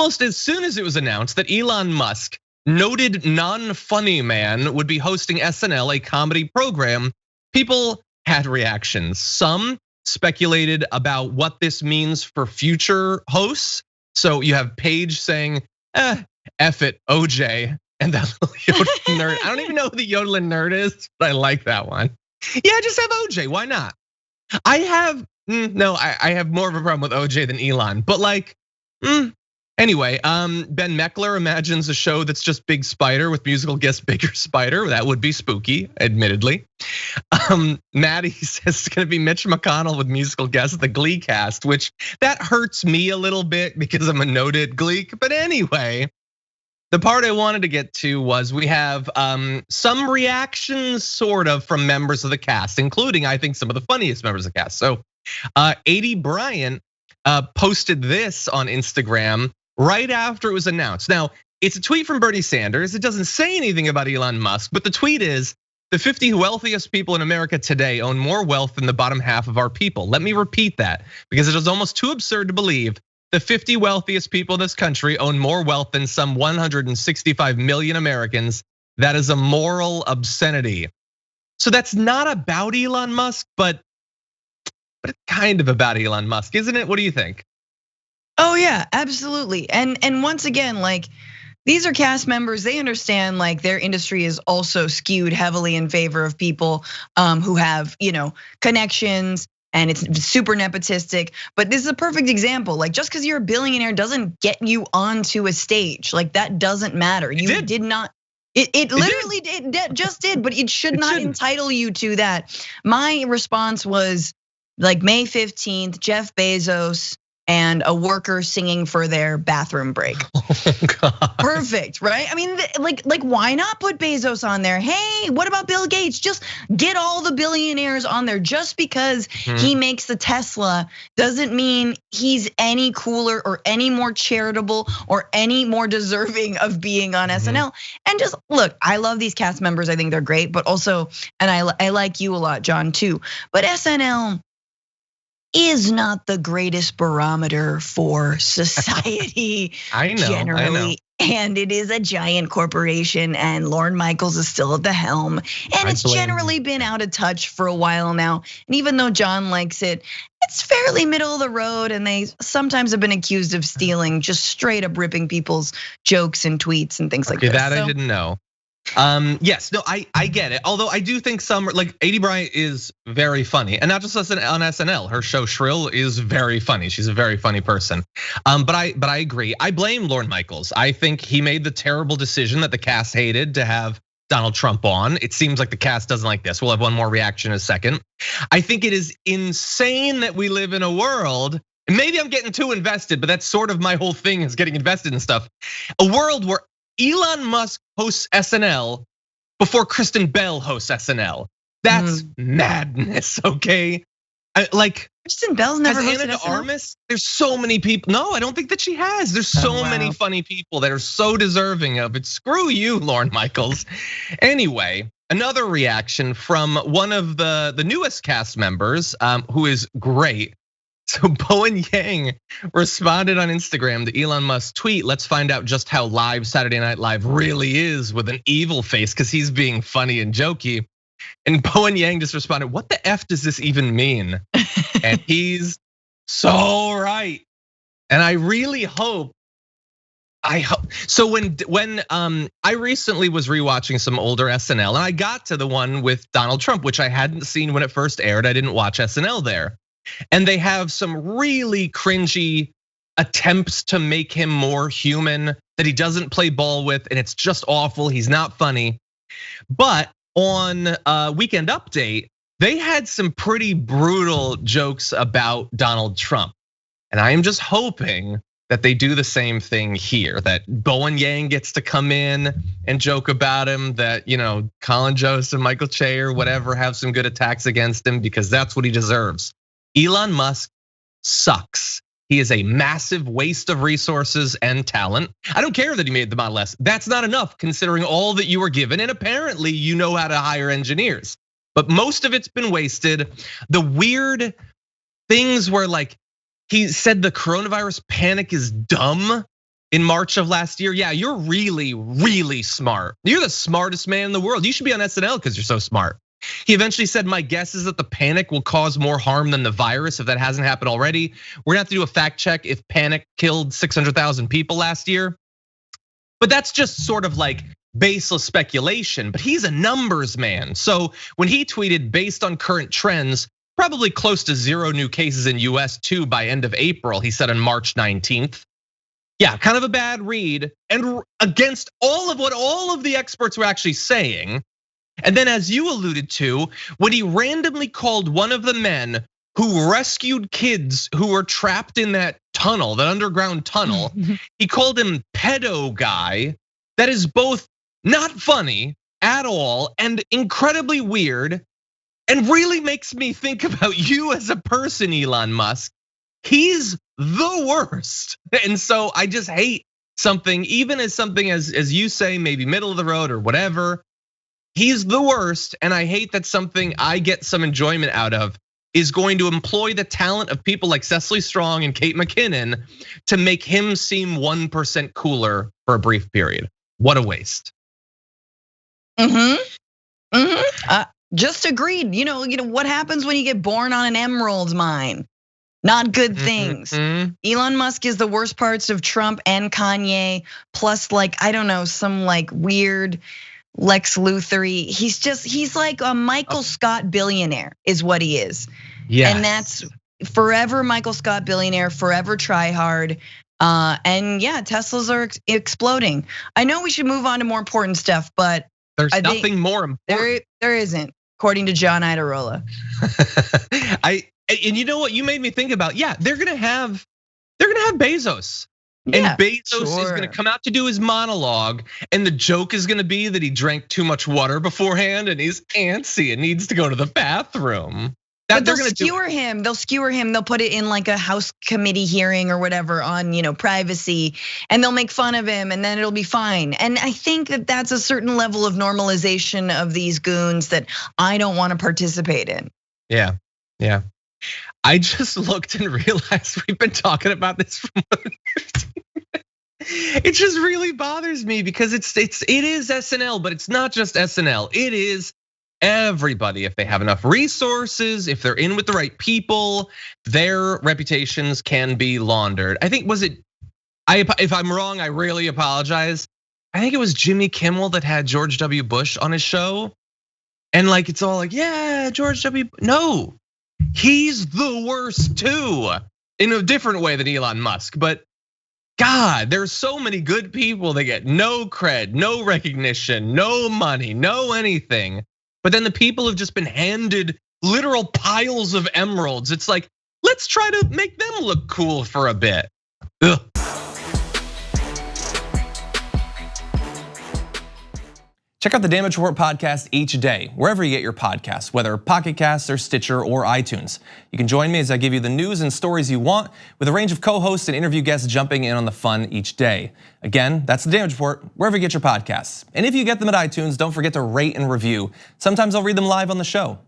almost as soon as it was announced that Elon Musk, noted non-funny man, would be hosting SNL, a comedy program, people had reactions. Some speculated about what this means for future hosts. So you have Paige saying, F it, OJ, and that little yodeling nerd. I don't even know who the yodeling nerd is, but I like that one. Yeah, just have OJ, why not? I have more of a problem with OJ than Elon, but like, anyway, Ben Meckler imagines a show that's just Big Spider with musical guest Bigger Spider. That would be spooky, admittedly. Maddie says it's gonna be Mitch McConnell with musical guest the Glee cast, which that hurts me a little bit because I'm a noted Gleek. But anyway, the part I wanted to get to was we have some reactions sort of from members of the cast, including I think some of the funniest members of the cast. So 80 Bryant posted this on Instagram right after it was announced. Now, it's a tweet from Bernie Sanders. It doesn't say anything about Elon Musk, but the tweet is, the 50 wealthiest people in America today own more wealth than the bottom half of our people. Let me repeat that because it is almost too absurd to believe the 50 wealthiest people in this country own more wealth than some 165 million Americans. That is a moral obscenity. So that's not about Elon Musk, but it's kind of about Elon Musk, isn't it? What do you think? Oh yeah, absolutely. And once again, like these are cast members. They understand like their industry is also skewed heavily in favor of people who have, connections, and it's super nepotistic. But this is a perfect example. Like just because you're a billionaire doesn't get you onto a stage. Like that doesn't matter. You did not. It literally just did, but it should not entitle you to that. My response was like May 15th, Jeff Bezos and a worker singing for their bathroom break. Oh God. Perfect, right? I mean, like why not put Bezos on there? Hey, what about Bill Gates? Just get all the billionaires on there. Just because he makes the Tesla doesn't mean he's any cooler or any more charitable or any more deserving of being on SNL. And just look, I love these cast members. I think they're great, but also, and I like you a lot, John, too. But SNL is not the greatest barometer for society generally. I know. And it is a giant corporation, and Lorne Michaels is still at the helm. And it's generally been out of touch for a while now. And even though John likes it, it's fairly middle of the road, and they sometimes have been accused of stealing, just straight up ripping people's jokes and tweets and things like that. That I didn't know. Yes, no, I get it. Although I do think some, like 80 Bryant is very funny, and not just on SNL. Her show Shrill is very funny. She's a very funny person. But I agree. I blame Lorne Michaels. I think he made the terrible decision that the cast hated to have Donald Trump on. It seems like the cast doesn't like this. We'll have one more reaction in a second. I think it is insane that we live in a world. Maybe I'm getting too invested, but that's sort of my whole thing is getting invested in stuff. A world where Elon Musk hosts SNL before Kristen Bell hosts SNL. That's madness, okay? Like Kristen Bell's never hosted Ana de SNL. Armas. There's so many people. No, I don't think that she has. There's so many funny people that are so deserving of it. Screw you, Lorne Michaels. Anyway, another reaction from one of the newest cast members, who is great. So Bowen Yang responded on Instagram to Elon Musk's tweet. Let's find out just how live Saturday Night Live really is with an evil face, because he's being funny and jokey. And Bowen Yang just responded, what the F does this even mean? And he's so right. And I really hope, so when I recently was rewatching some older SNL, and I got to the one with Donald Trump, which I hadn't seen when it first aired. I didn't watch SNL there. And they have some really cringy attempts to make him more human that he doesn't play ball with, and it's just awful. He's not funny. But on Weekend Update, they had some pretty brutal jokes about Donald Trump. And I am just hoping that they do the same thing here, that Bowen Yang gets to come in and joke about him, that Colin Jost and Michael Che or whatever have some good attacks against him, because that's what he deserves. Elon Musk sucks. He is a massive waste of resources and talent. I don't care that he made the Model S. That's not enough considering all that you were given. And apparently you know how to hire engineers, but most of it's been wasted. The weird things where like he said the coronavirus panic is dumb. in March of last year. Yeah, you're really, really smart. You're the smartest man in the world. You should be on SNL because you're so smart. He eventually said, my guess is that the panic will cause more harm than the virus if that hasn't happened already. We're gonna have to do a fact check if panic killed 600,000 people last year. But that's just sort of like baseless speculation, but he's a numbers man. So when he tweeted, based on current trends, probably close to 0 new cases in US too by end of April, he said on March 19th. Yeah, kind of a bad read and against all of what all of the experts were actually saying. And then as you alluded to, when he randomly called one of the men who rescued kids who were trapped in that tunnel, that underground tunnel, he called him pedo guy. That is both not funny at all and incredibly weird and really makes me think about you as a person, Elon Musk. He's the worst. And so I just hate something, even as something as you say, maybe middle of the road or whatever. He's the worst, and I hate that something I get some enjoyment out of is going to employ the talent of people like Cecily Strong and Kate McKinnon to make him seem 1% cooler for a brief period. What a waste. Just agreed. You know what happens when you get born on an emerald mine? Not good things. Elon Musk is the worst parts of Trump and Kanye, plus like, I don't know, some like weird Lex Luthor-y. He's like a Michael Scott billionaire is what he is. Yeah. And that's forever Michael Scott billionaire, forever try hard. And yeah, Teslas are exploding. I know we should move on to more important stuff, but there's nothing more important. There isn't, according to John Iadarola. And you know what you made me think about? Yeah, they're gonna have Bezos. And Bezos is gonna come out to do his monologue, and the joke is gonna be that he drank too much water beforehand and he's antsy and needs to go to the bathroom. But they'll skewer him. They'll skewer him. They'll put it in like a House committee hearing or whatever on privacy, and they'll make fun of him, and then it'll be fine. And I think that that's a certain level of normalization of these goons that I don't want to participate in. Yeah. I just looked and realized we've been talking about this for more than 15 minutes. It just really bothers me because it is SNL, but it's not just SNL. It is everybody. If they have enough resources, if they're in with the right people, their reputations can be laundered. I think if I'm wrong, I really apologize. I think it was Jimmy Kimmel that had George W. Bush on his show. And like, it's all like, yeah, George W. No. He's the worst too, in a different way than Elon Musk. But God, there's so many good people that get no cred, no recognition, no money, no anything. But then the people have just been handed literal piles of emeralds. It's like, let's try to make them look cool for a bit. Ugh. Check out the Damage Report podcast each day, wherever you get your podcasts, whether Pocket Casts or Stitcher or iTunes. You can join me as I give you the news and stories you want, with a range of co-hosts and interview guests jumping in on the fun each day. Again, that's the Damage Report, wherever you get your podcasts. And if you get them at iTunes, don't forget to rate and review. Sometimes I'll read them live on the show.